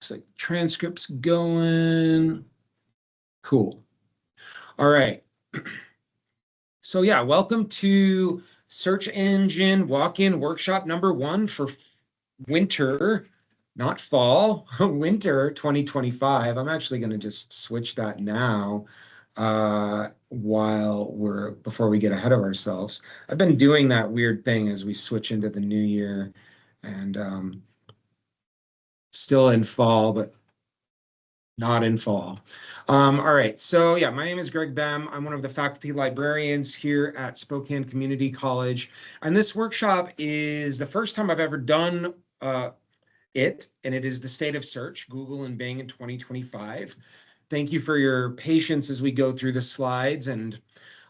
Looks like transcripts going. Cool. All right. So yeah, welcome to Search Engine Walk-In Workshop number 1 for winter, not fall, winter 2025. I'm actually going to just switch that now before we get ahead of ourselves. I've been doing that weird thing as we switch into the new year and still in fall, but not in fall. All right, so yeah, my name is Greg Bem. I'm one of the faculty librarians here at Spokane Community College. And this workshop is the first time I've ever done and it is the state of search, Google and Bing in 2025. Thank you for your patience as we go through the slides, and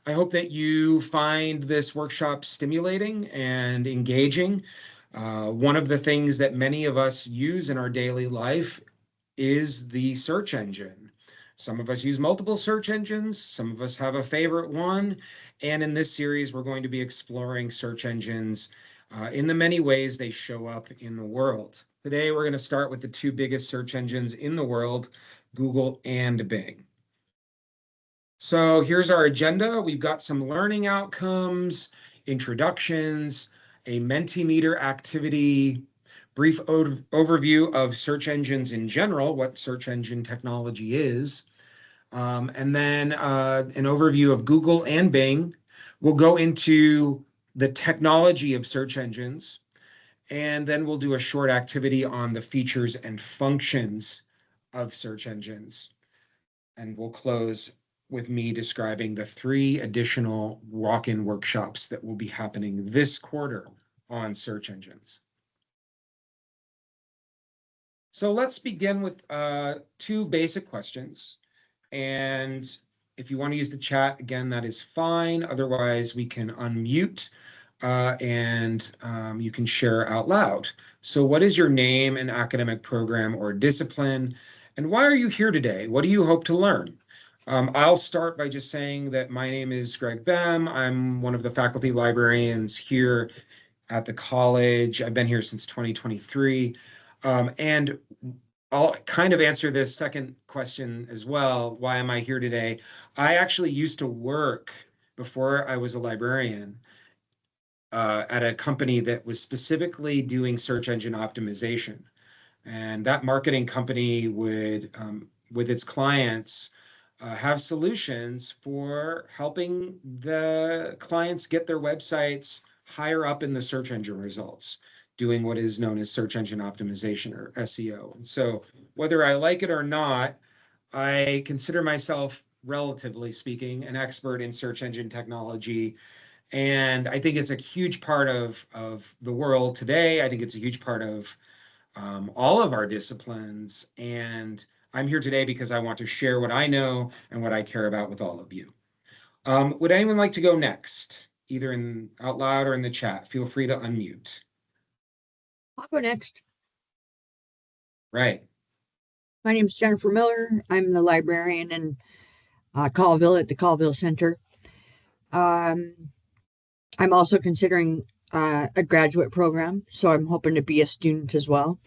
I hope that you find this workshop stimulating and engaging. One of the things that many of us use in our daily life is the search engine. Some of us use multiple search engines, some of us have a favorite one, and in this series we're going to be exploring search engines in the many ways they show up in the world. Today we're going to start with the 2 biggest search engines in the world, Google and Bing. So here's our agenda. We've got some learning outcomes, introductions, a Mentimeter activity, brief overview of search engines in general, what search engine technology is, and then an overview of Google and Bing. We'll go into the technology of search engines, and then we'll do a short activity on the features and functions of search engines. And we'll close with me describing the 3 additional walk-in workshops that will be happening this quarter on search engines. So let's begin with 2 basic questions. And if you want to use the chat, again, that is fine. Otherwise, we can unmute and you can share out loud. So what is your name and academic program or discipline? And why are you here today? What do you hope to learn? I'll start by just saying that my name is Greg Bem. I'm one of the faculty librarians here at the college. I've been here since 2023. And I'll kind of answer this second question as well. Why am I here today? I actually used to work before I was a librarian at a company that was specifically doing search engine optimization. And that marketing company would, with its clients, have solutions for helping the clients get their websites higher up in the search engine results, doing what is known as search engine optimization, or SEO. And so whether I like it or not, I consider myself, relatively speaking, an expert in search engine technology. And I think it's a huge part of the world today. I think it's a huge part of all of our disciplines. And I'm here today because I want to share what I know and what I care about with all of you. Would anyone like to go next, either out loud or in the chat? Feel free to unmute. I'll go next. Right. My name is Jennifer Miller. I'm the librarian in Colville at the Colville Center. I'm also considering a graduate program, so I'm hoping to be a student as well.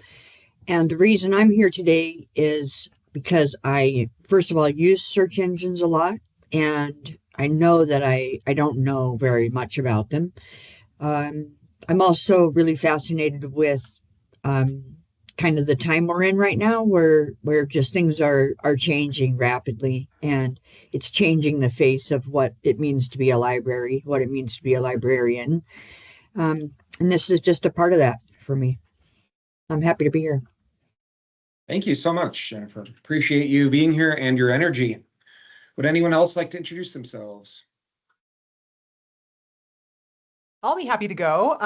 And the reason I'm here today is because I, first of all, use search engines a lot, and I know that I don't know very much about them. I'm also really fascinated with kind of the time we're in right now, where just things are changing rapidly, and it's changing the face of what it means to be a library, what it means to be a librarian. And this is just a part of that for me. I'm happy to be here. Thank you so much, Jennifer. Appreciate you being here and your energy. Would anyone else like to introduce themselves? I'll be happy to go.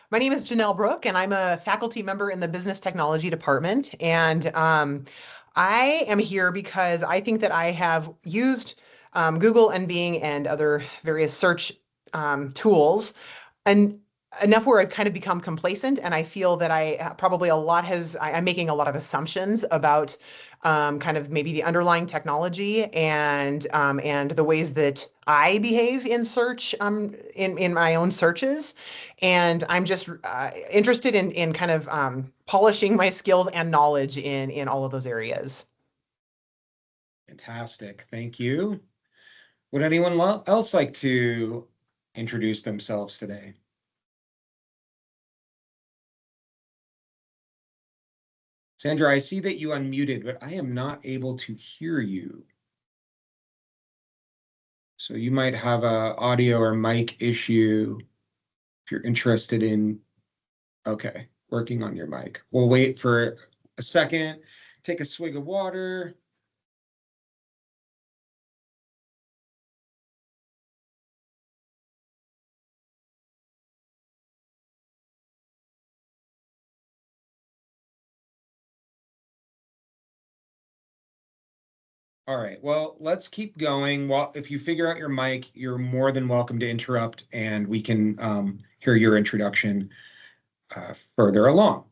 My name is Janelle Brook, and I'm a faculty member in the business technology department. And I am here because I think that I have used Google and Bing and other various search tools and enough where I've kind of become complacent, and I feel that I'm making a lot of assumptions about kind of maybe the underlying technology and the ways that I behave in search in my own searches, and I'm just interested in kind of polishing my skills and knowledge in all of those areas. Fantastic. Thank you. Would anyone else like to introduce themselves today? Sandra, I see that you unmuted, but I am not able to hear you. So you might have a audio or mic issue if you're interested in, okay, working on your mic. We'll wait for a second, take a swig of water. All right, well, let's keep going. Well, if you figure out your mic, you're more than welcome to interrupt and we can hear your introduction further along.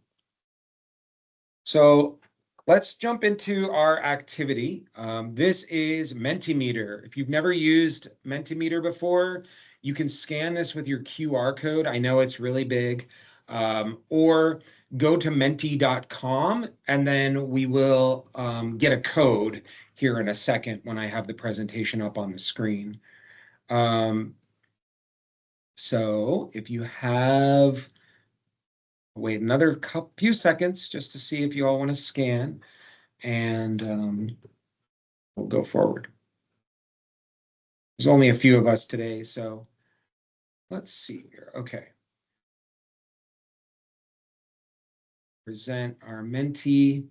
So let's jump into our activity. This is Mentimeter. If you've never used Mentimeter before, you can scan this with your QR code. I know it's really big. Or go to menti.com and then we will get a code here in a second when I have the presentation up on the screen. So if you have, wait another few seconds just to see if you all want to scan, and we'll go forward. There's only a few of us today, so let's see here. Okay. Present our Menti.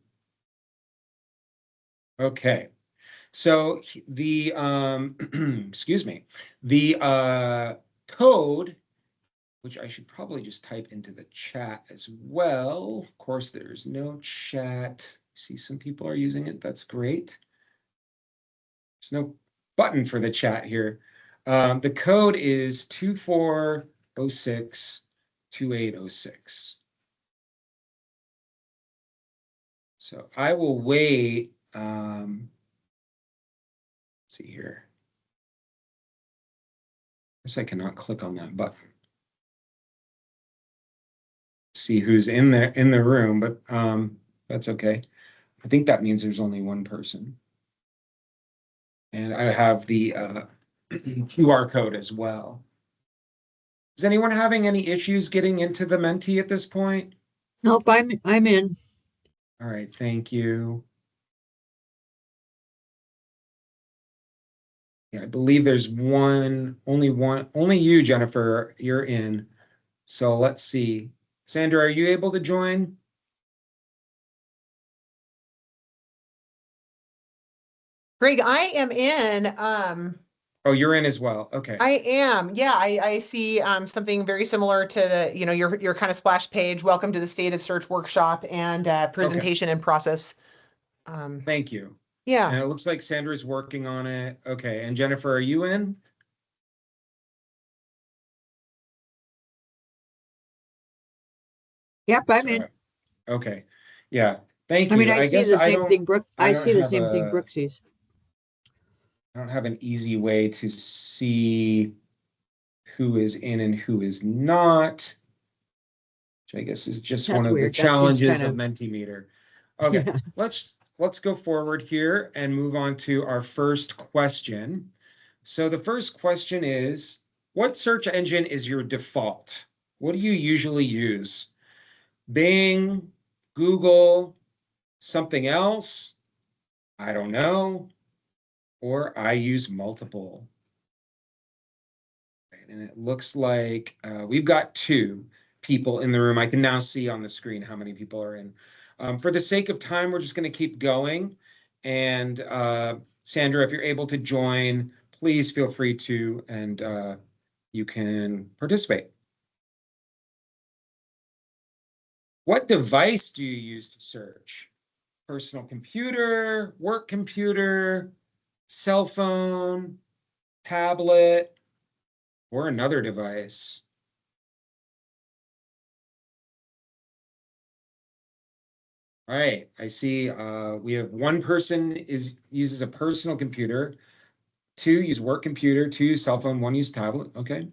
Okay. So the excuse me, the code, which I should probably just type into the chat as well. Of course, there's no chat. See, some people are using it. That's great. There's no button for the chat here. The code is 24062806. So I will wait. Let's see here. I guess I cannot click on that button. See who's in the room, but that's okay. I think that means there's only one person. And I have the QR code as well. Is anyone having any issues getting into the Menti at this point? Nope, I'm in. All right, thank you. Yeah, I believe there's only you, Jennifer, you're in. So let's see. Sandra, are you able to join? Greg, I am in. Oh, you're in as well. Okay. I am. Yeah, I see something very similar to the, your kind of splash page. Welcome to the State of Search workshop and presentation and process. Thank you. Yeah. And it looks like Sandra's working on it. Okay. And Jennifer, are you in? Yep, I'm in. Okay. Yeah. Thank I mean, you. I see guess the I same don't thing I I don't see the have same thing a Brooke sees. I don't have an easy way to see who is in and who is not, which I guess is just one That's of the weird. That seems challenges kind of of Mentimeter. Okay, yeah. let's go forward here and move on to our first question. So the first question is, what search engine is your default? What do you usually use? Bing, Google, something else? I don't know. Or I use multiple. And it looks like we've got 2 people in the room. I can now see on the screen how many people are in. For the sake of time, we're just going to keep going. And Sandra, if you're able to join, please feel free to, and you can participate. What device do you use to search? Personal computer, work computer, cell phone, tablet, or another device? All right, I see we have one person uses a personal computer, two use work computer, two use cell phone, one use tablet. Okay.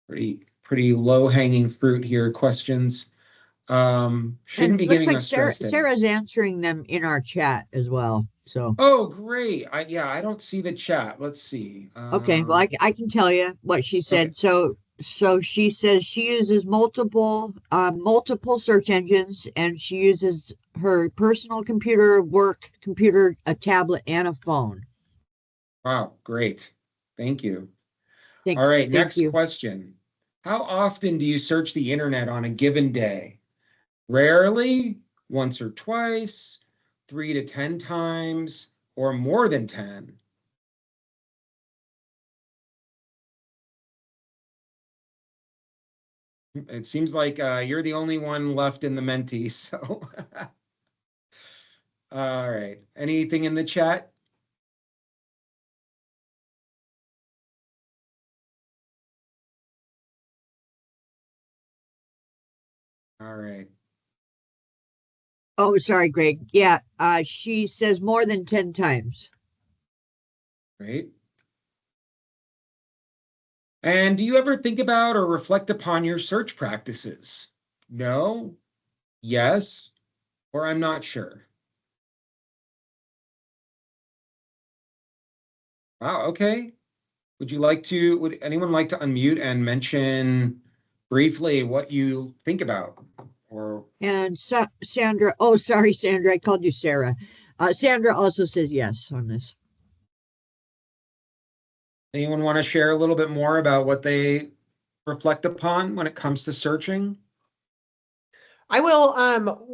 Pretty low hanging fruit here. Questions. And Shouldn't it be looks getting like us stressed out. Sarah's answering them in our chat as well. So, Oh, great. Yeah, I don't see the chat. Let's see. okay, well, I can tell you what she Okay. said. So she says she uses multiple search engines, and she uses her personal computer, work computer, a tablet, and a phone. Wow, great. Thank you. All Thanks. right, Thank next you. question. How often do you search the internet on a given day? Rarely, once or twice, 3 to 10 times, or more than 10? It seems like you're the only one left in the Menti, so. All right. Anything in the chat? All right. Oh, sorry, Greg. Yeah, she says more than 10 times. Great. And do you ever think about or reflect upon your search practices? No, yes, or I'm not sure. Wow, okay. Would anyone like to unmute and mention briefly what you think about? Or And Sandra, oh, sorry, Sandra, I called you Sarah. Sandra also says yes on this. anyone want to share a little bit more about what they reflect upon when it comes to searching? I will,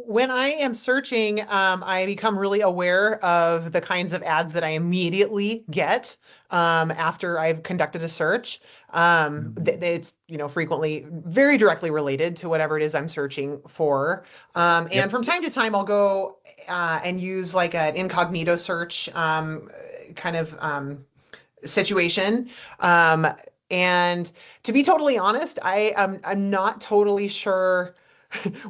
when I am searching, I become really aware of the kinds of ads that I immediately get after I've conducted a search. It's, frequently very directly related to whatever it is I'm searching for. And Yep. from time to time, I'll go and use like an incognito search kind of situation. And to be totally honest, I'm not totally sure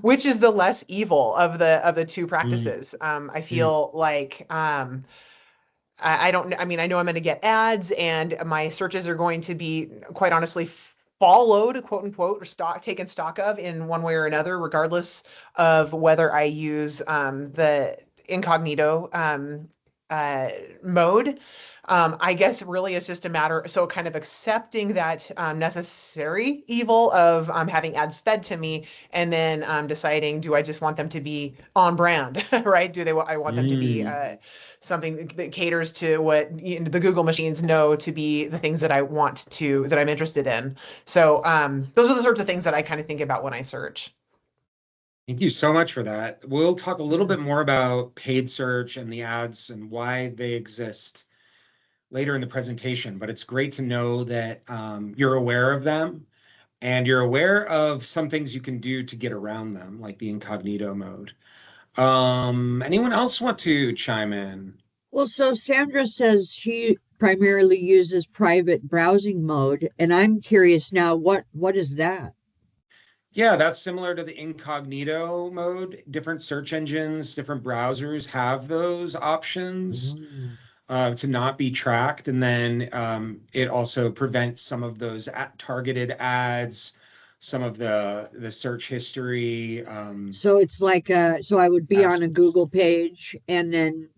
which is the less evil of the two Mm, practices. I mm, feel like I don't. I mean, I know I'm going to get ads, and my searches are going to be, quite honestly, followed, quote unquote, or taken stock of in one way or another, regardless of whether I use the incognito mode. I guess really it's just a matter, so kind of accepting that necessary evil of having ads fed to me, and then deciding, do I just want them to be on brand, right? I want them to be mm. something that caters to what the Google machines know to be the things that that I'm interested in. So those are the sorts of things that I kind of think about when I search. Thank you so much for that. We'll talk a little Yeah. bit more about paid search and the ads and why they exist later in the presentation, but it's great to know that you're aware of them and you're aware of some things you can do to get around them, like the incognito mode. Anyone else want to chime in? Well, so Sandra says she primarily uses private browsing mode, and I'm curious now, what is that? Yeah, that's similar to the incognito mode. Different search engines, different browsers have those options Oh. to not be tracked. And then it also prevents some of those targeted ads, some of the search history So it's like so I would be on a aspects. Google page, and then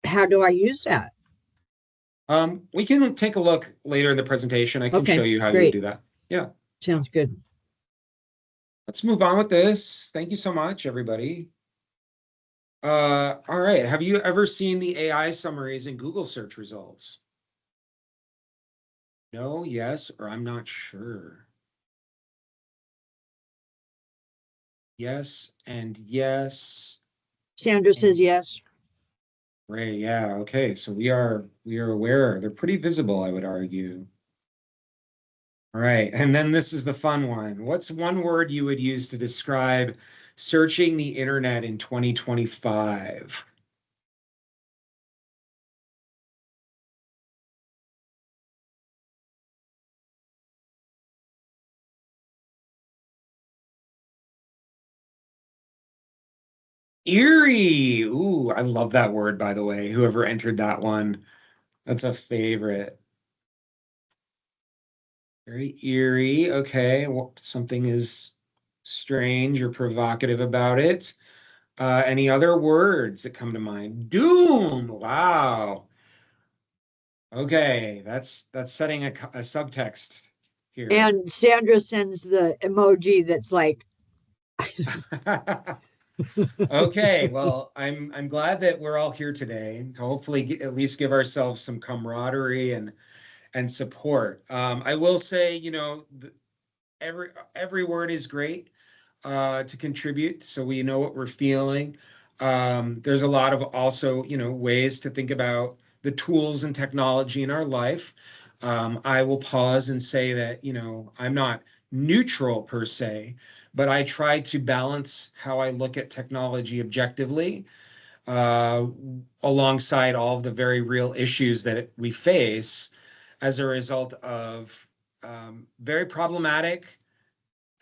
how do I use that? We can take a look later in the presentation. I can show Okay, you how you would great. do that. Yeah. Sounds good. Let's move on with this. Thank you so much, everybody. All right. Have you ever seen the AI summaries in Google search results? No, yes, or I'm not sure. Yes, and yes, Sandra says and yes. Ray. Yeah, okay. So we are aware. They're pretty visible, I would argue. All right. And then this is the fun one. What's one word you would use to describe searching the internet in 2025? Eerie. Ooh, I love that word, by the way. Whoever entered that one, that's a favorite. Very eerie. Okay, well, something is strange or provocative about it. Any other words that come to mind? Doom. Wow. Okay, that's setting a subtext here. And Sandra sends the emoji that's like, Okay, well, I'm glad that we're all here today to hopefully at least give ourselves some camaraderie and support. I will say, every word is great to contribute, so we know what we're feeling. There's a lot of also, ways to think about the tools and technology in our life. I will pause and say that, I'm not neutral per se, but I try to balance how I look at technology objectively uh, alongside all of the very real issues that we face as a result of very problematic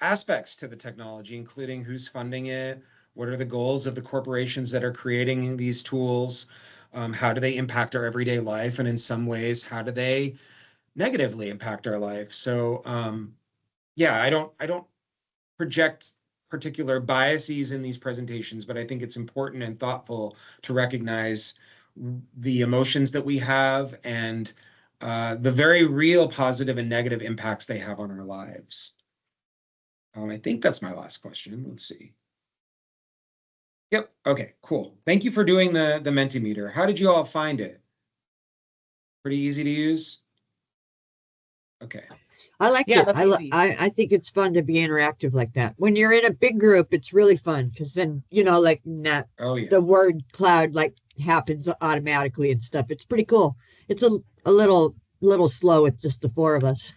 aspects to the technology, including who's funding it, what are the goals of the corporations that are creating these tools, how do they impact our everyday life, and in some ways, how do they negatively impact our life? So, yeah, I don't project particular biases in these presentations, but I think it's important and thoughtful to recognize the emotions that we have and the very real positive and negative impacts they have on our lives. I think that's my last question. Let's see. Yep. Okay, cool. Thank you for doing the Mentimeter. How did you all find it? Pretty easy to use? Okay. I liked Yeah, it. that's easy. I think it's fun to be interactive like that. When you're in a big group, it's really fun because then, like that, Oh yeah. the word cloud like happens automatically and stuff. It's pretty cool. It's a little slow with just the four of us.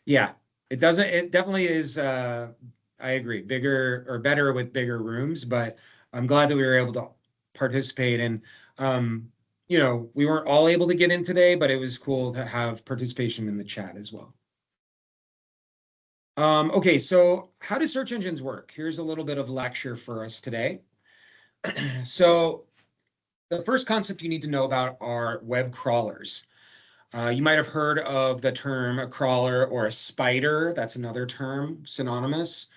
Yeah. It definitely is I agree, bigger or better with bigger rooms, but I'm glad that we were able to participate and we weren't all able to get in today, but it was cool to have participation in the chat as well. Okay, so how do search engines work? Here's a little bit of lecture for us today. So the first concept you need to know about are web crawlers. You might have heard of the term a crawler or a spider. That's another term, synonymous.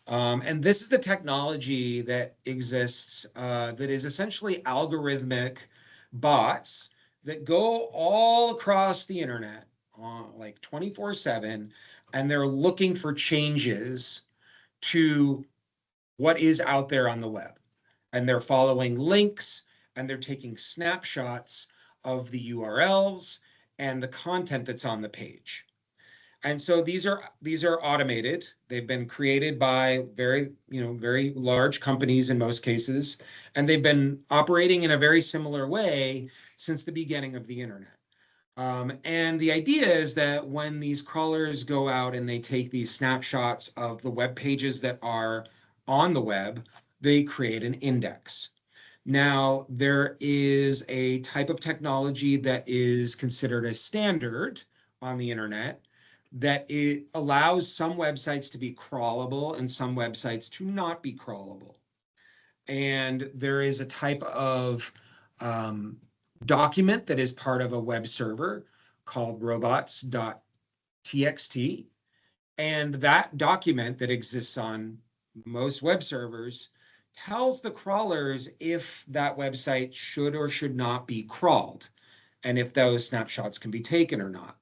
And this is the technology that exists that is essentially algorithmic bots that go all across the internet like 24/7, and they're looking for changes to what is out there on the web. And they're following links and they're taking snapshots of the URLs and the content that's on the page. And so these are automated. They've been created by very large companies in most cases, and they've been operating in a very similar way since the beginning of the internet. And the idea is that when these crawlers go out and they take these snapshots of the web pages that are on the web, they create an index. Now, there is a type of technology that is considered a standard on the internet that it allows some websites to be crawlable and some websites to not be crawlable. And there is a type of um, document that is part of a web server called robots.txt. And that document that exists on most web servers tells the crawlers if that website should or should not be crawled and if those snapshots can be taken or not.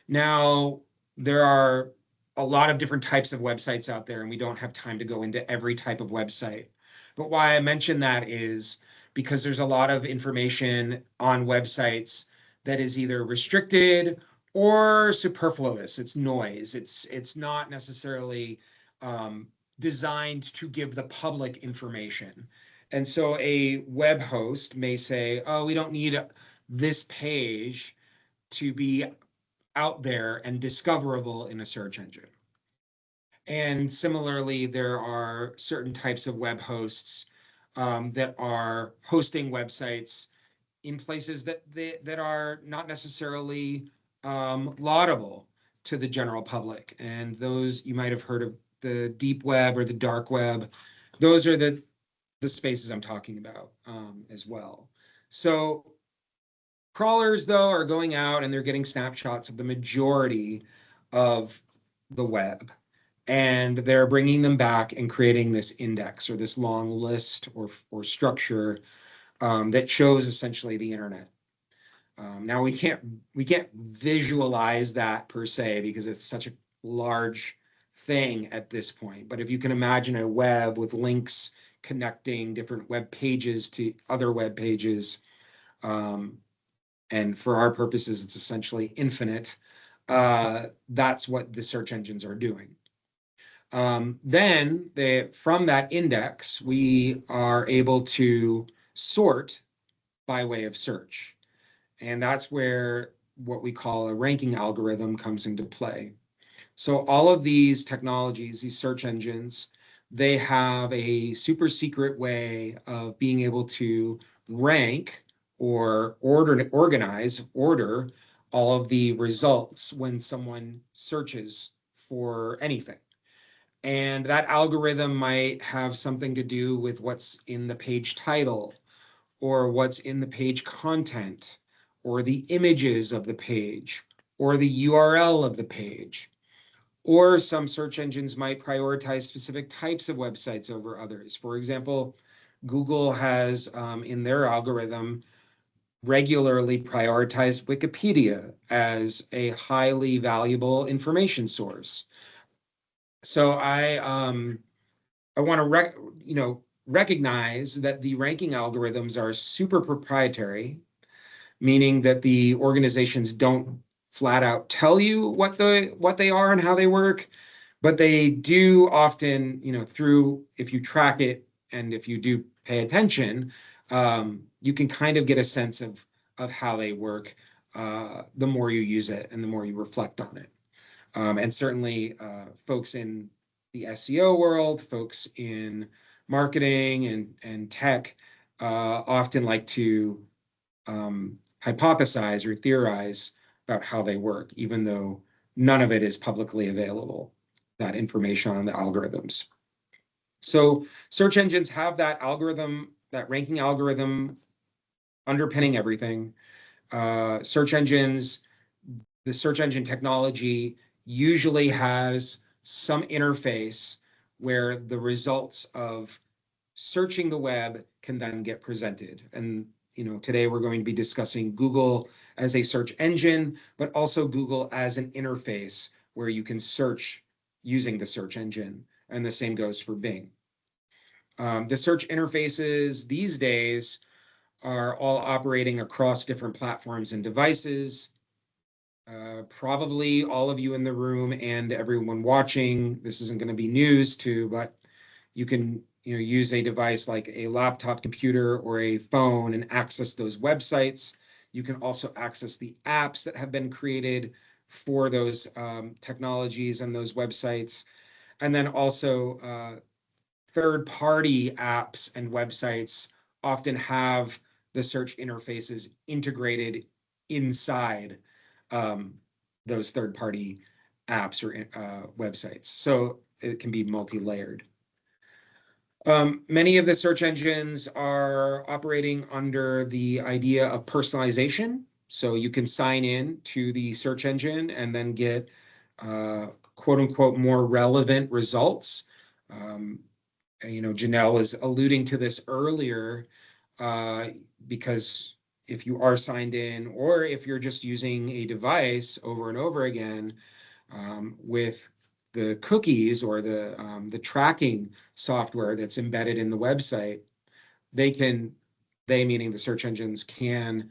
Now, there are a lot of different types of websites out there, and we don't have time to go into every type of website. But why I mention that is because there's a lot of information on websites that is either restricted or superfluous. It's noise. It's not necessarily designed to give the public information. And so a web host may say, oh, we don't need this page to be out there and discoverable in a search engine. And similarly, there are certain types of web hosts that are hosting websites in places that are not necessarily laudable to the general public. And those, you might have heard of the deep web or the dark web. Those are the the spaces I'm talking about as well. So crawlers, though, are going out and they're getting snapshots of the majority of the web. And they're bringing them back and creating this index or this long list or structure that shows essentially the internet. Now we can't visualize that per se because it's such a large thing at this point. But if you can imagine a web with links connecting different web pages to other web pages, and for our purposes, it's essentially infinite. That's what the search engines are doing. Then from that index, we are able to sort by way of search. And that's where what we call a ranking algorithm comes into play. So all of these technologies, these search engines, they have a super secret way of being able to rank or order all of the results when someone searches for anything. And that algorithm might have something to do with what's in the page title or what's in the page content or the images of the page or the URL of the page. Or some search engines might prioritize specific types of websites over others. For example, Google has in their algorithm regularly prioritized Wikipedia as a highly valuable information source. So I want to recognize that the ranking algorithms are super proprietary, meaning that the organizations don't flat out tell you what they are and how they work, but they do often, through, if you track it and if you do pay attention, you can kind of get a sense of how they work the more you use it and the more you reflect on it. And certainly folks in the SEO world, folks in marketing and tech often like to hypothesize or theorize about how they work, even though none of it is publicly available, that information on the algorithms. So search engines have that algorithm, that ranking algorithm underpinning everything. Search engines, the search engine technology usually has some interface where the results of searching the web can then get presented. And today we're going to be discussing Google as a search engine, but also Google as an interface where you can search using the search engine. And the same goes for Bing. The search interfaces these days are all operating across different platforms and devices. Probably all of you in the room and everyone watching, this isn't going to be news to, but you can use a device like a laptop computer or a phone and access those websites. You can also access the apps that have been created for those technologies and those websites. And then also third-party apps and websites often have the search interfaces integrated inside those third-party apps or websites. So it can be multi-layered. Many of the search engines are operating under the idea of personalization. So you can sign in to the search engine and then get quote unquote more relevant results. Janelle was alluding to this earlier because if you are signed in or if you're just using a device over and over again with the cookies or the tracking software that's embedded in the website, they meaning the search engines can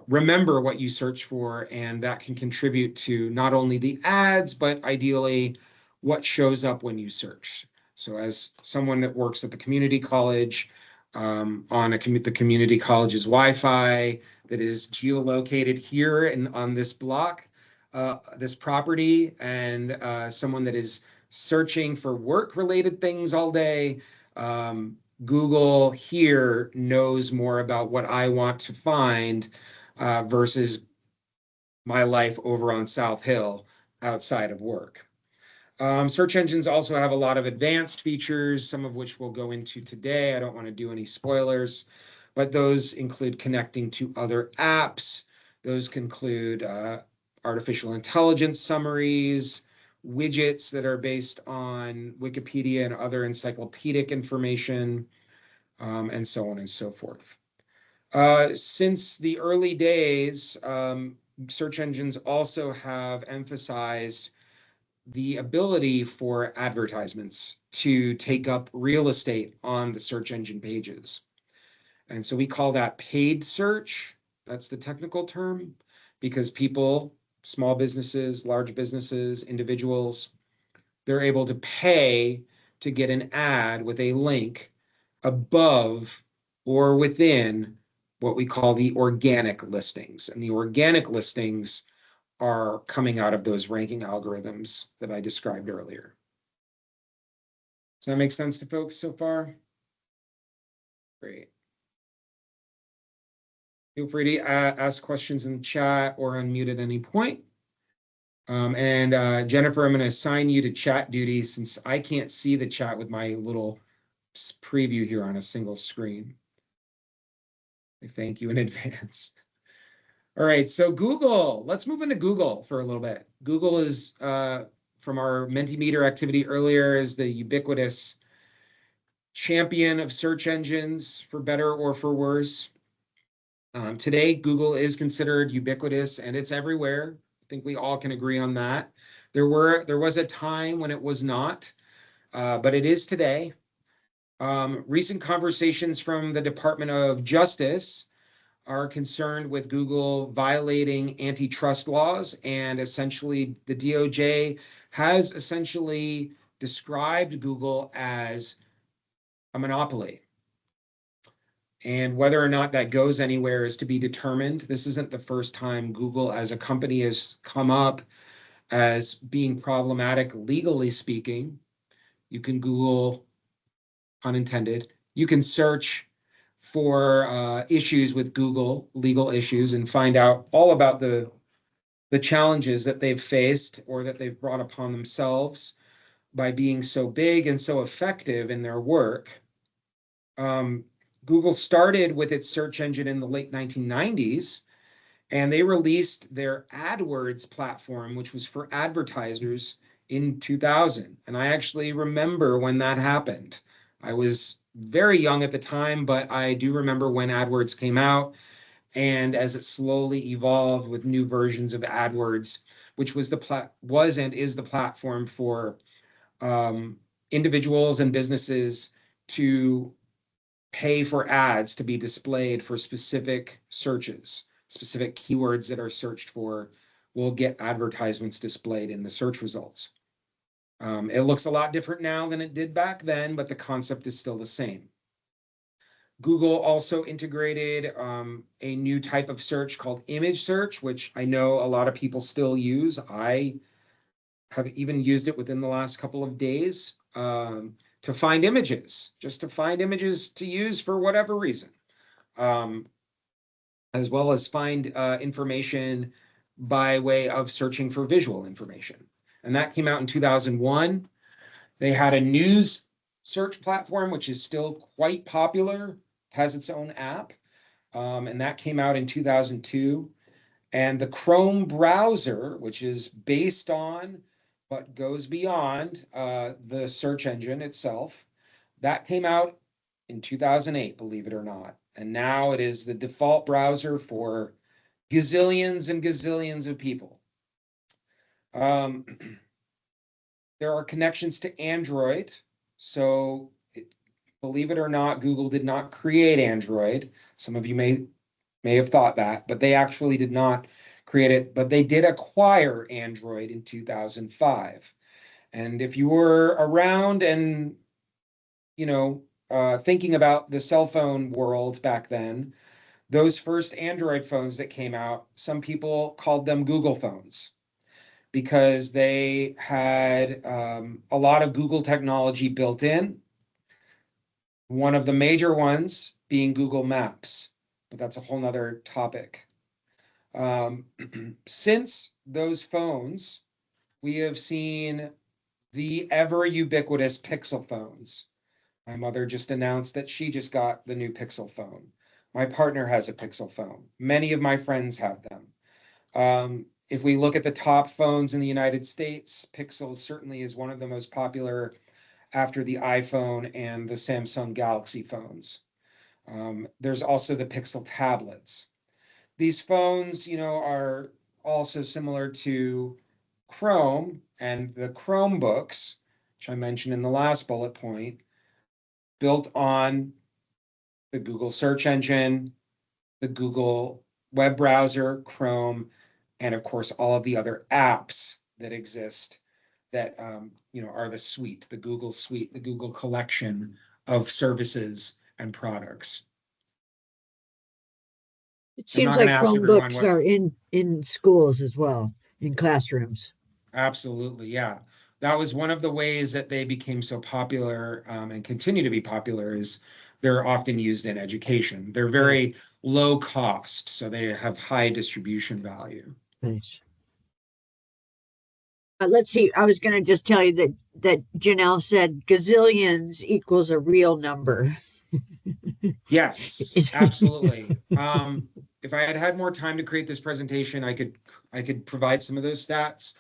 remember what you search for, and that can contribute to not only the ads, but ideally what shows up when you search. So as someone that works at the community college, on the community college's Wi-Fi that is geolocated here on this block, this property, and someone that is searching for work-related things all day, Google here knows more about what I want to find versus my life over on South Hill outside of work. Search engines also have a lot of advanced features, some of which we'll go into today. I don't want to do any spoilers, but those include connecting to other apps. Those can include artificial intelligence summaries, widgets that are based on Wikipedia and other encyclopedic information, and so on and so forth. Since the early days, search engines also have emphasized the ability for advertisements to take up real estate on the search engine pages. And so we call that paid search. That's the technical term, because people, small businesses, large businesses, individuals, they're able to pay to get an ad with a link above or within what we call the organic listings. And the organic listings are coming out of those ranking algorithms that I described earlier. Does that make sense to folks so far? Great. Feel free to ask questions in the chat or unmute at any point. Jennifer, I'm going to assign you to chat duty since I can't see the chat with my little preview here on a single screen. I thank you in advance. All right, so Google, let's move into Google for a little bit. Google is, from our Mentimeter activity earlier, is the ubiquitous champion of search engines, for better or for worse. Today, Google is considered ubiquitous and it's everywhere. I think we all can agree on that. There was a time when it was not, but it is today. Recent conversations from the Department of Justice are concerned with Google violating antitrust laws, and essentially the DOJ has essentially described Google as a monopoly. And whether or not that goes anywhere is to be determined. This isn't the first time Google as a company has come up as being problematic, legally speaking. You can Google, pun intended, you can search for issues with Google, legal issues, and find out all about the challenges that they've faced or that they've brought upon themselves by being so big and so effective in their work. Google started with its search engine in the late 1990s, and they released their AdWords platform, which was for advertisers, in 2000. And I actually remember when that happened. I was very young at the time, but I do remember when AdWords came out and as it slowly evolved with new versions of AdWords, which was and is the platform for individuals and businesses to pay for ads to be displayed for specific searches. Specific keywords that are searched for will get advertisements displayed in the search results. It looks a lot different now than it did back then, but the concept is still the same. Google also integrated a new type of search called image search, which I know a lot of people still use. I have even used it within the last couple of days to find images, just to find images to use for whatever reason, as well as find information by way of searching for visual information. And that came out in 2001. They had a news search platform, which is still quite popular, has its own app, and that came out in 2002. And the Chrome browser, which is based on but goes beyond the search engine itself, that came out in 2008, believe it or not. And now it is the default browser for gazillions and gazillions of people. There are connections to Android. So believe it or not, Google did not create Android. Some of you may have thought that, but they actually did not create it, but they did acquire Android in 2005. And if you were around and, thinking about the cell phone world back then, those first Android phones that came out, some people called them Google phones because they had a lot of Google technology built in. One of the major ones being Google Maps, but that's a whole nother topic. Since those phones, we have seen the ever ubiquitous Pixel phones. My mother just announced that she just got the new Pixel phone. My partner has a Pixel phone. Many of my friends have them. If we look at the top phones in the United States, Pixel certainly is one of the most popular after the iPhone and the Samsung Galaxy phones. There's also the Pixel tablets. These phones, are also similar to Chrome and the Chromebooks, which I mentioned in the last bullet point, built on the Google search engine, the Google web browser, Chrome, and of course, all of the other apps that exist that, are the suite, the Google suite, the Google collection of services and products. It I'm seems not like going to ask everyone Chromebooks what. are in schools as well, in classrooms. Absolutely, yeah. That was one of the ways that they became so popular, and continue to be popular, is they're often used in education. They're very low cost, so they have high distribution value. Nice. Let's see. I was going to just tell you that Janelle said gazillions equals a real number. Yes, absolutely. If I had had more time to create this presentation, I could provide some of those stats.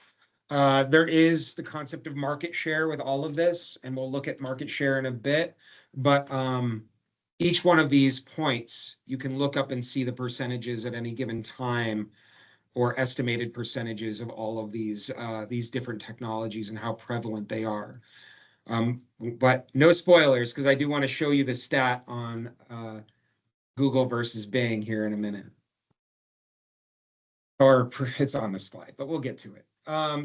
There is the concept of market share with all of this, and we'll look at market share in a bit. But each one of these points, you can look up and see the percentages at any given time, or estimated percentages of all of these different technologies and how prevalent they are. But no spoilers, because I do want to show you the stat on Google versus Bing here in a minute. Or it's on the slide, but we'll get to it.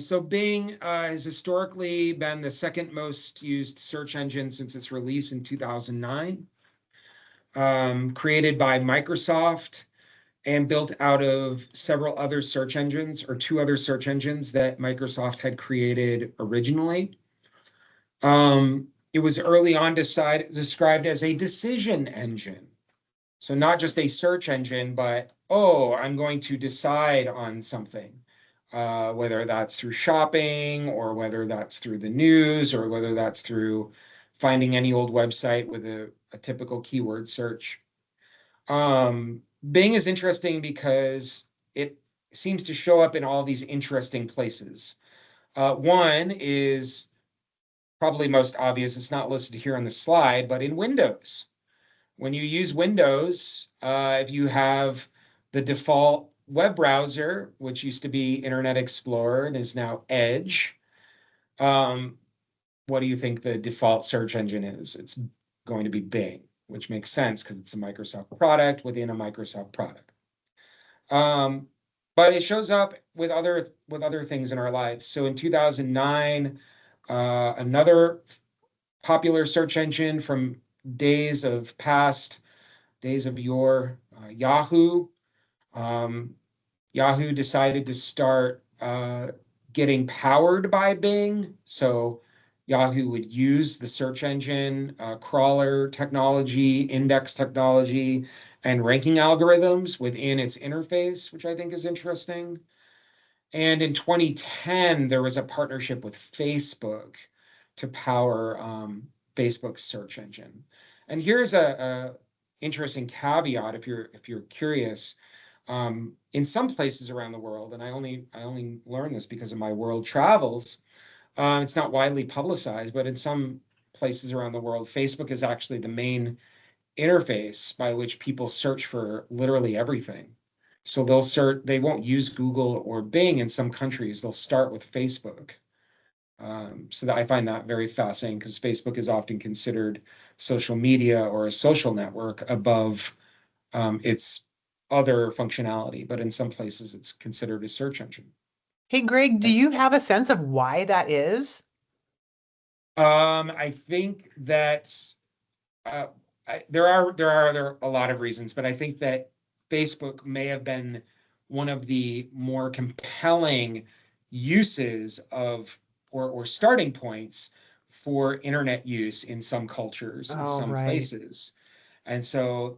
So Bing has historically been the second most used search engine since its release in 2009. Created by Microsoft and built out of several other search engines, or two other search engines that Microsoft had created originally. It was early on described as a decision engine. So not just a search engine, but, I'm going to decide on something, whether that's through shopping, or whether that's through the news, or whether that's through finding any old website with a typical keyword search. Bing is interesting because it seems to show up in all these interesting places. One is probably most obvious. It's not listed here on the slide, but in Windows. When you use Windows, if you have the default web browser, which used to be Internet Explorer and is now Edge, what do you think the default search engine is? It's going to be Bing, which makes sense because it's a Microsoft product within a Microsoft product. But it shows up with other things in our lives. So in 2009, another popular search engine from days of yore, Yahoo. Yahoo decided to start getting powered by Bing. So Yahoo would use the search engine, crawler technology, index technology, and ranking algorithms within its interface, which I think is interesting. And in 2010, there was a partnership with Facebook to power Facebook's search engine. And here's a interesting caveat if you're curious. In some places around the world, and I only learned this because of my world travels, it's not widely publicized, but in some places around the world, Facebook is actually the main interface by which people search for literally everything. So they won't use Google or Bing in some countries. They'll start with Facebook. So that I find that very fascinating, because Facebook is often considered social media or a social network above its other functionality, but in some places it's considered a search engine. Hey, Greg, do you have a sense of why that is? I think that there are a lot of reasons, but I think that Facebook may have been one of the more compelling uses of, or starting points for internet use in some cultures, in some places. And so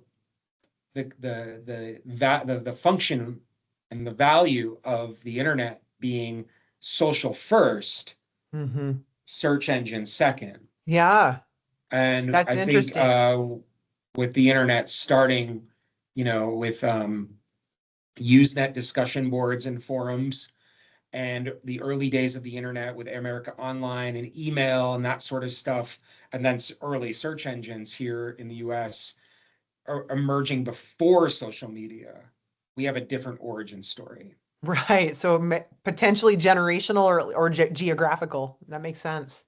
the function and the value of the internet being social first search engine second. Yeah, And that's I think interesting. with the internet starting, with Usenet discussion boards and forums, and the early days of the internet with America Online and email and that sort of stuff, and then early search engines here in the US are emerging before social media, we have a different origin story. Right. So potentially generational or geographical. That makes sense.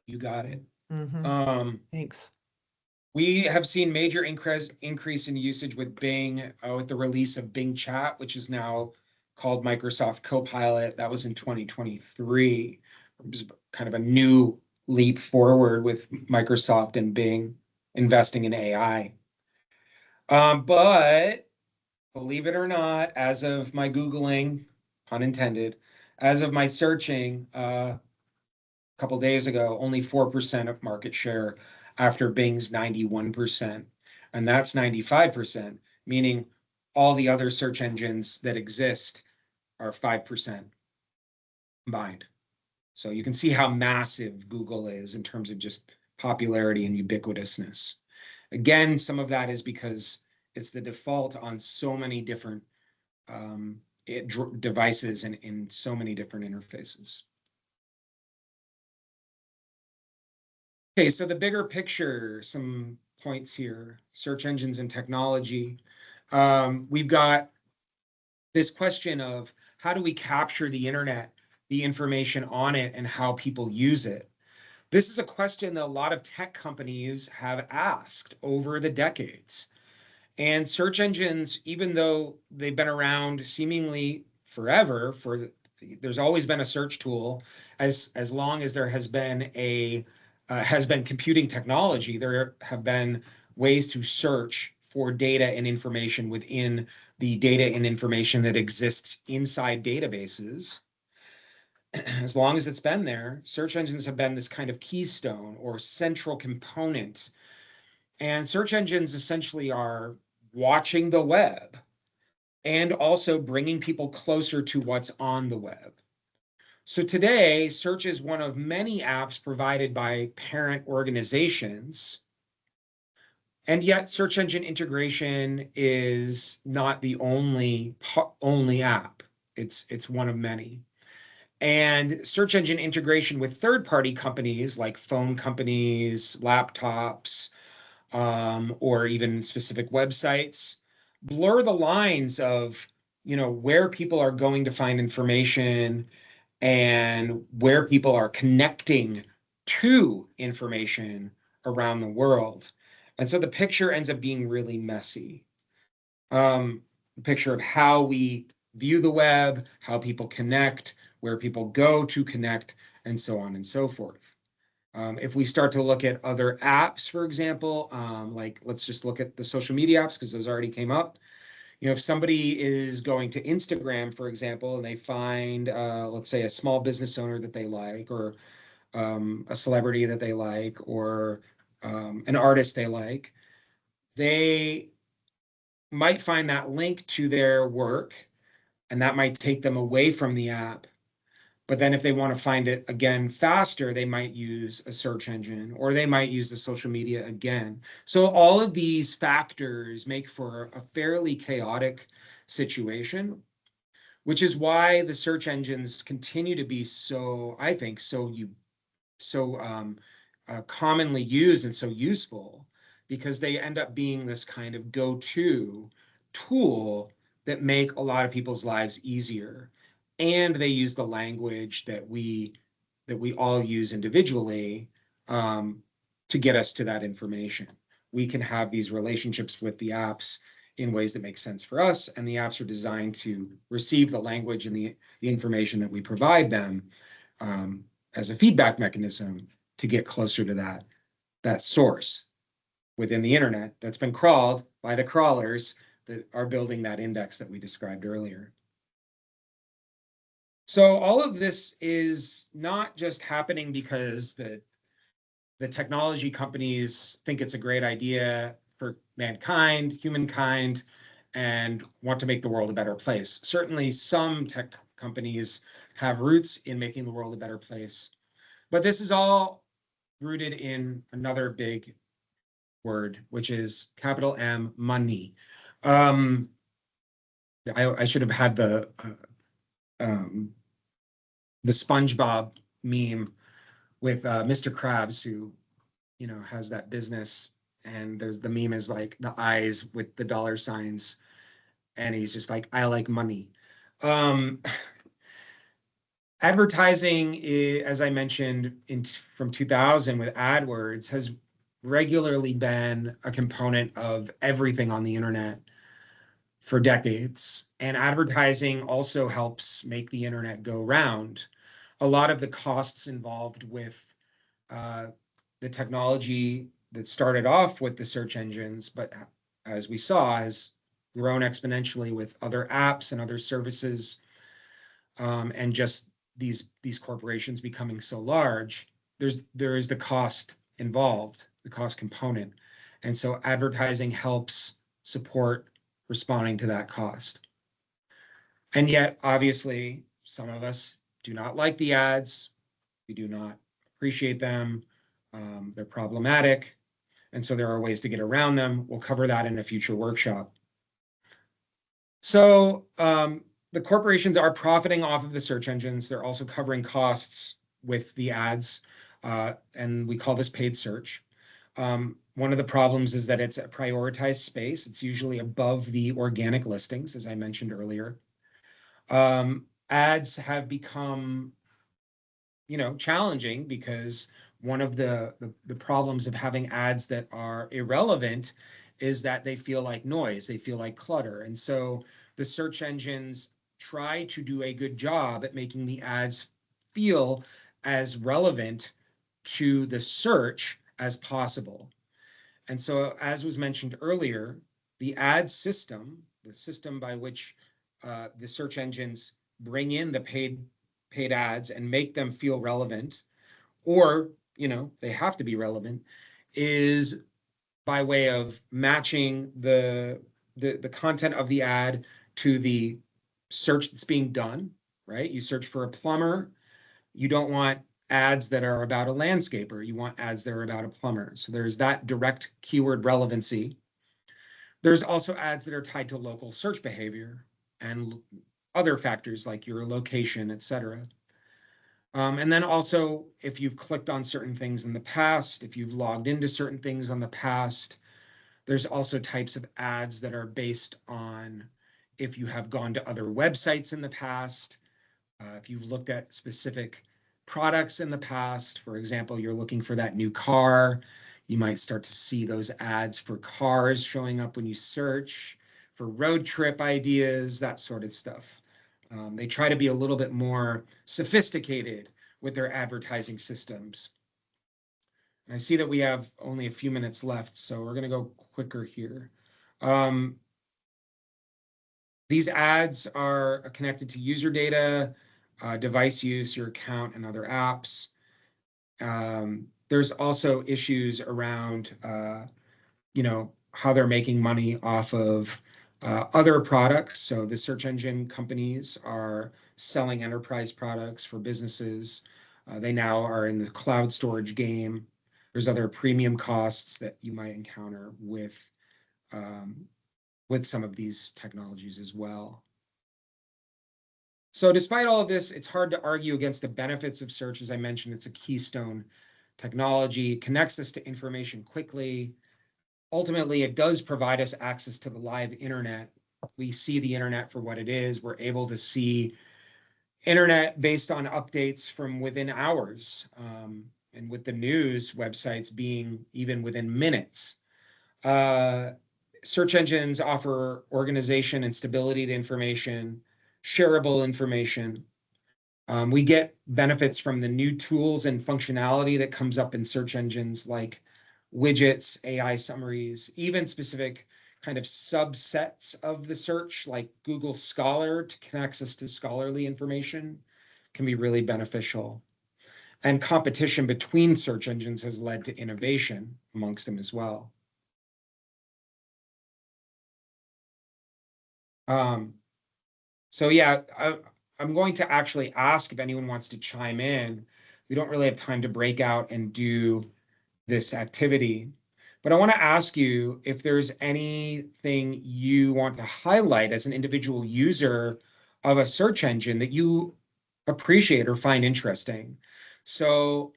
You got it. Mm-hmm. Um, Thanks. we have seen major increase in usage with Bing, with the release of Bing Chat, which is now called Microsoft Copilot. That was in 2023. It was kind of a new leap forward with Microsoft and Bing investing in AI. But believe it or not, as of my Googling, pun intended, as of my searching, a couple days ago, only 4% of market share after Bing's 91%. And that's 95%, meaning all the other search engines that exist are 5% combined. So you can see how massive Google is in terms of just popularity and ubiquitousness. Again, some of that is because it's the default on so many different devices and in so many different interfaces. Okay, so the bigger picture, some points here, search engines and technology. We've got this question of how do we capture the internet, the information on it, and how people use it? This is a question that a lot of tech companies have asked over the decades. And search engines, even though they've been around seemingly forever, there's always been a search tool, as long as there has been computing technology, there have been ways to search for data and information within the data and information that exists inside databases. As long as it's been there, search engines have been this kind of keystone or central component. And search engines essentially are watching the web and also bringing people closer to what's on the web. So today, search is one of many apps provided by parent organizations. And yet search engine integration is not the only app. It's one of many. And search engine integration with third-party companies like phone companies, laptops, or even specific websites blur the lines of where people are going to find information and where people are connecting to information around the world. And so the picture ends up being really messy. The picture of how we view the web, how people connect, where people go to connect, and so on and so forth. If we start to look at other apps, for example, like let's just look at the social media apps because those already came up. If somebody is going to Instagram, for example, and they find, let's say, a small business owner that they like, or a celebrity that they like, or an artist they like, they might find that link to their work, and that might take them away from the app. But then if they want to find it again faster, they might use a search engine or they might use the social media again. So all of these factors make for a fairly chaotic situation, which is why the search engines continue to be so, I think, so commonly used and so useful, because they end up being this kind of go-to tool that make a lot of people's lives easier. And they use the language that we all use individually, to get us to that information. We can have these relationships with the apps in ways that make sense for us, and the apps are designed to receive the language and the information that we provide them, as a feedback mechanism to get closer to that source within the internet that's been crawled by the crawlers that are building that index that we described earlier. So all of this is not just happening because the technology companies think it's a great idea for mankind, humankind, and want to make the world a better place. Certainly some tech companies have roots in making the world a better place. But this is all rooted in another big word, which is capital M, money. I should have had the SpongeBob meme with Mr. Krabs, who has that business, and there's the meme is like the eyes with the dollar signs, and he's just like, I like money. Advertising, as I mentioned, from 2000 with AdWords, has regularly been a component of everything on the internet for decades. And advertising also helps make the internet go round. A lot of the costs involved with the technology that started off with the search engines, but as we saw, has grown exponentially with other apps and other services, and just these corporations becoming so large, there is the cost involved, the cost component. And so advertising helps support responding to that cost. And yet, obviously, some of us do not like the ads. We do not appreciate them. They're problematic. And so there are ways to get around them. We'll cover that in a future workshop. So the corporations are profiting off of the search engines. They're also covering costs with the ads, and we call this paid search. One of the problems is that it's a prioritized space. It's usually above the organic listings, as I mentioned earlier. Ads have become, challenging because one of the problems of having ads that are irrelevant is that they feel like noise, they feel like clutter. And so the search engines try to do a good job at making the ads feel as relevant to the search as possible. And so, as was mentioned earlier, the ad system, the system by which the search engines bring in the paid ads and make them feel relevant, or they have to be relevant, is by way of matching the content of the ad to the search that's being done, right? You search for a plumber, you don't want ads that are about a landscaper, you want ads that are about a plumber. So there's that direct keyword relevancy. There's also ads that are tied to local search behavior and other factors like your location, etc. And then also, if you've clicked on certain things in the past, if you've logged into certain things on the past, there's also types of ads that are based on if you have gone to other websites in the past, if you've looked at specific products in the past. For example, you're looking for that new car, you might start to see those ads for cars showing up when you search, for road trip ideas, that sort of stuff. They try to be a little bit more sophisticated with their advertising systems. And I see that we have only a few minutes left, so we're going to go quicker here. These ads are connected to user data, device use, your account, and other apps. There's also issues around, how they're making money off of other products. So the search engine companies are selling enterprise products for businesses. They now are in the cloud storage game. There's other premium costs that you might encounter with some of these technologies as well. So despite all of this, it's hard to argue against the benefits of search. As I mentioned, it's a keystone technology. It connects us to information quickly. Ultimately, it does provide us access to the live internet. We see the internet for what it is. We're able to see internet based on updates from within hours, and with the news websites being even within minutes. Search engines offer organization and stability to information, shareable information. We get benefits from the new tools and functionality that comes up in search engines like widgets, AI summaries, even specific kind of subsets of the search like Google Scholar to connect us to scholarly information can be really beneficial. And competition between search engines has led to innovation amongst them as well. So yeah, I'm going to actually ask if anyone wants to chime in. we don't really have time to break out and do this activity. But I want to ask you if there's anything you want to highlight as an individual user of a search engine that you appreciate or find interesting. So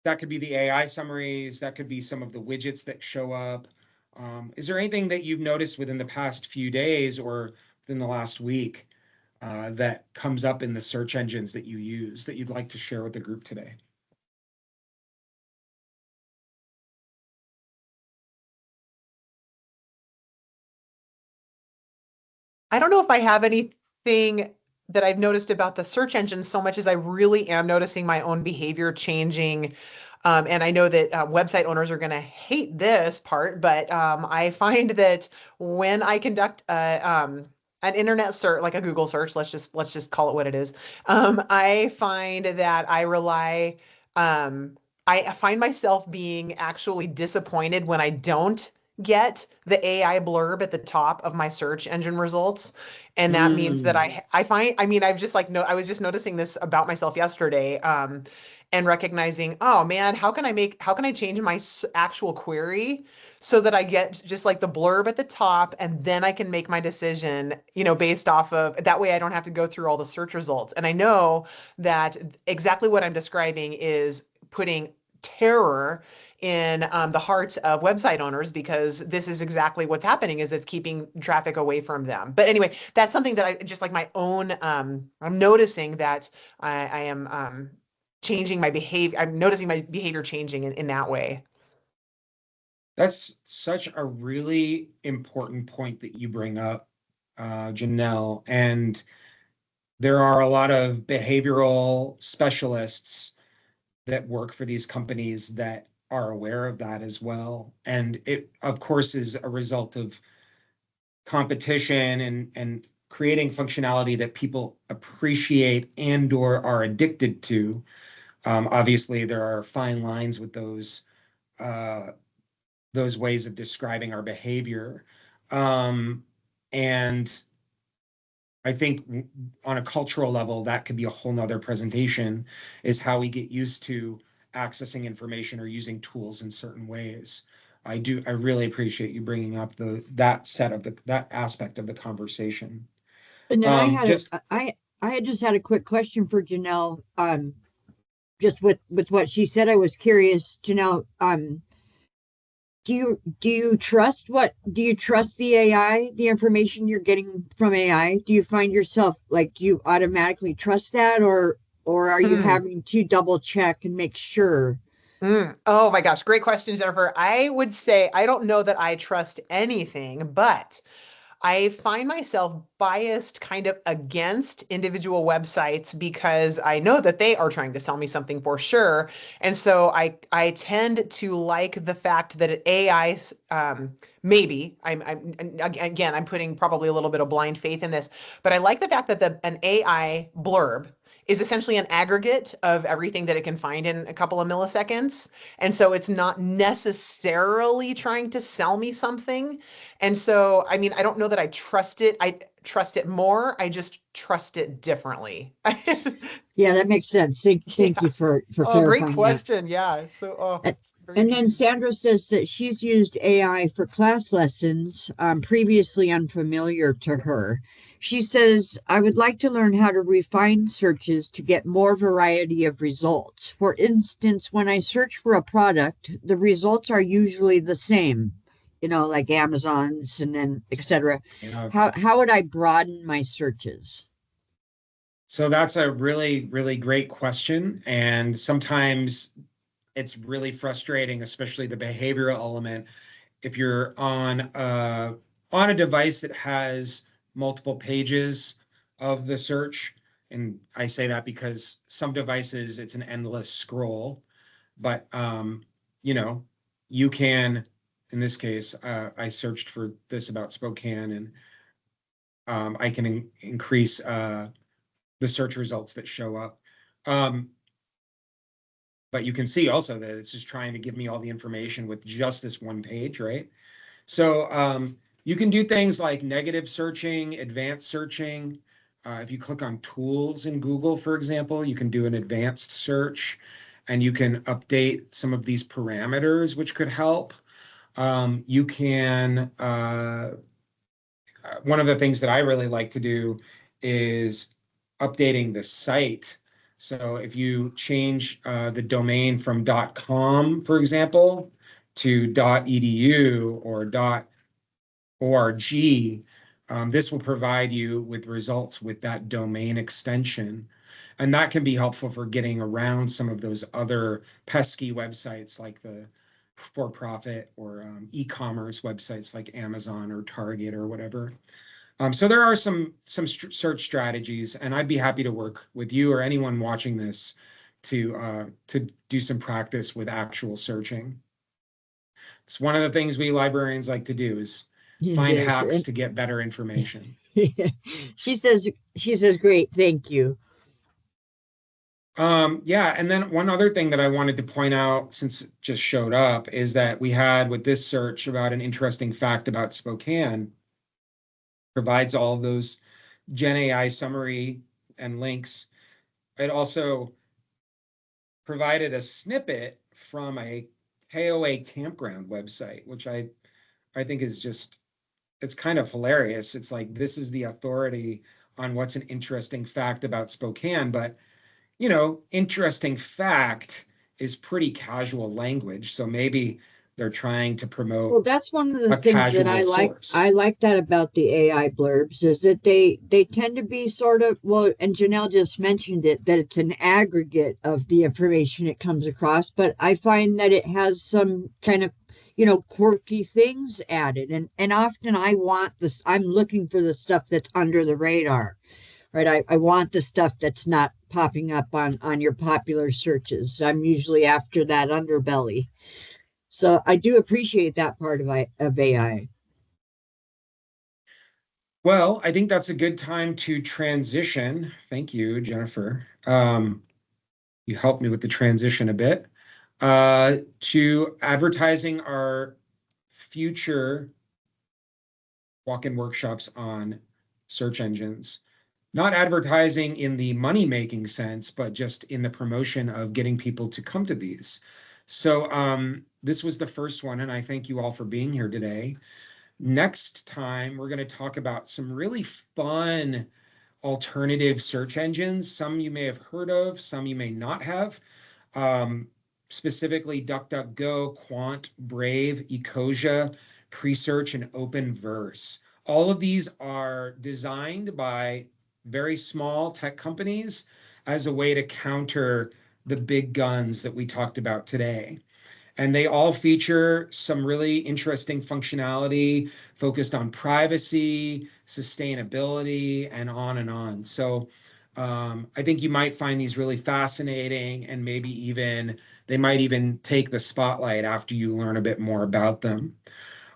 that could be the AI summaries, that could be some of the widgets that show up. Is there anything that you've noticed within the past few days or within the last week that comes up in the search engines that you use that you'd like to share with the group today? I don't know if I have anything that I've noticed about the search engine so much as I really am noticing my own behavior changing. And I know that website owners are going to hate this part, but I find that when I conduct an internet search, like a Google search, let's just call it what it is. I find that I find myself being actually disappointed when I don't get the AI blurb at the top of my search engine results. And that means that I find, I mean, I've just like, no, I was just noticing this about myself yesterday, and recognizing, oh man, how can I change my actual query so that I get just like the blurb at the top and then I can make my decision, based off of that way I don't have to go through all the search results. And I know that exactly what I'm describing is putting terror in the hearts of website owners, because this is exactly what's happening, is it's keeping traffic away from them. But anyway, that's something that I just like my own, I'm noticing that I am changing my behavior. I'm noticing my behavior changing in that way. That's such a really important point that you bring up, Janelle. And there are a lot of behavioral specialists that work for these companies that are aware of that as well. And it, of course, is a result of competition and creating functionality that people appreciate and or are addicted to. Obviously, there are fine lines with those ways of describing our behavior. And I think on a cultural level, that could be a whole nother presentation, is how we get used to accessing information or using tools in certain ways. I really appreciate you bringing up that aspect of the conversation. And then Just I had just had a quick question for Janelle. Just with what she said, I was curious, Janelle. Do you trust the AI, the information you're getting from AI? Do you find yourself like, do you automatically trust that, or are you Hmm. having to double check and make sure? Oh my gosh, great question, Jennifer. I would say I don't know that I trust anything, but I find myself biased kind of against individual websites because I know that they are trying to sell me something for sure. And so I tend to like the fact that AI, maybe again, I'm putting probably a little bit of blind faith in this, but I like the fact that an AI blurb is essentially an aggregate of everything that it can find in a couple of milliseconds. And so it's not necessarily trying to sell me something. And so, I mean, I don't know that I trust it. I trust it more. I just trust it differently. Yeah, that makes sense. Thank Yeah. you for Oh, great clarifying that. question. Yeah. So, oh, A- it's very And then interesting. Sandra says that she's used AI for class lessons, previously unfamiliar to her. She says, I would like to learn how to refine searches to get more variety of results. For instance, when I search for a product, the results are usually the same, like Amazon's and then etc. Yeah. How would I broaden my searches? So that's a really, really great question. And sometimes it's really frustrating, especially the behavioral element. If you're on a device that has multiple pages of the search, and I say that because some devices it's an endless scroll, but you know, you can, in this case, I searched for this about Spokane, and I can increase the search results that show up. Um, but you can see also that it's just trying to give me all the information with just this one page, right? So you can do things like negative searching, advanced searching. if you click on tools in Google, for example, you can do an advanced search and you can update some of these parameters, which could help. You can, one of the things that I really like to do is updating the site. So if you change the domain from .com, for example, to .edu or .org, this will provide you with results with that domain extension. And that can be helpful for getting around some of those other pesky websites like the for-profit or e-commerce websites like Amazon or Target or whatever. So there are some search strategies, and I'd be happy to work with you or anyone watching this to do some practice with actual searching. It's one of the things we librarians like to do is find Yes, hacks and to get better information. she says, great, thank you. Yeah, and then one other thing that I wanted to point out, since it just showed up, is that we had with this search about an interesting fact about Spokane, provides all of those Gen AI summary and links. It also provided a snippet from a KOA campground website, which I think is just, it's kind of hilarious. It's like, this is the authority on what's an interesting fact about Spokane, but you know, interesting fact is pretty casual language. So maybe they're trying to Well, promote that's one of the a things that casual source. I like that about the AI blurbs is that they tend to be sort of, well, and Janelle just mentioned it, that it's an aggregate of the information it comes across, but I find that it has some kind of, quirky things added. And often I want this, I'm looking for the stuff that's under the radar, right? I want the stuff that's not popping up on your popular searches. I'm usually after that underbelly. So I do appreciate that part of AI. Well, I think that's a good time to transition. Thank you, Jennifer. You helped me with the transition a bit. To advertising our future walk-in workshops on search engines. Not advertising in the money-making sense, but just in the promotion of getting people to come to these. So this was the first one, and I thank you all for being here today. Next time, we're going to talk about some really fun alternative search engines. Some you may have heard of, some you may not have. Specifically DuckDuckGo, Quant, Brave, Ecosia, Presearch, and Openverse. All of these are designed by very small tech companies as a way to counter the big guns that we talked about today. And they all feature some really interesting functionality focused on privacy, sustainability, and on and on. So I think you might find these really fascinating, and maybe even they might even take the spotlight after you learn a bit more about them.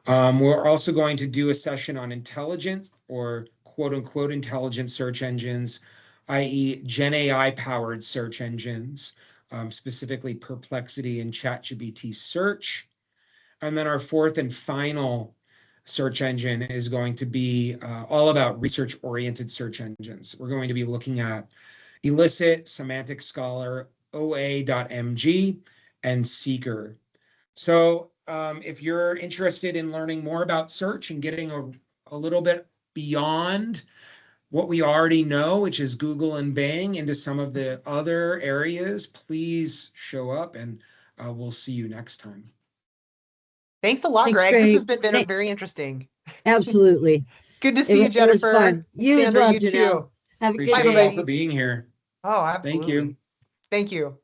We're also going to do a session on intelligent or quote unquote intelligent search engines, i.e. Gen AI powered search engines, specifically Perplexity and ChatGPT search. And then our fourth and final search engine is going to be all about research-oriented search engines. We're going to be looking at Elicit, Semantic Scholar, OA.mg, and Seeker. So if you're interested in learning more about search and getting a little bit beyond what we already know, which is Google and Bing, into some of the other areas, please show up, and we'll see you next time. Thanks a lot, Thanks, Greg. This Greg. has been very interesting. Absolutely. Good to see you, It was Jennifer. fun. You as Sandra, well, you Janelle. too. Have a good Appreciate you all day. everybody. for being here. Oh, Thank absolutely. you. Thank you.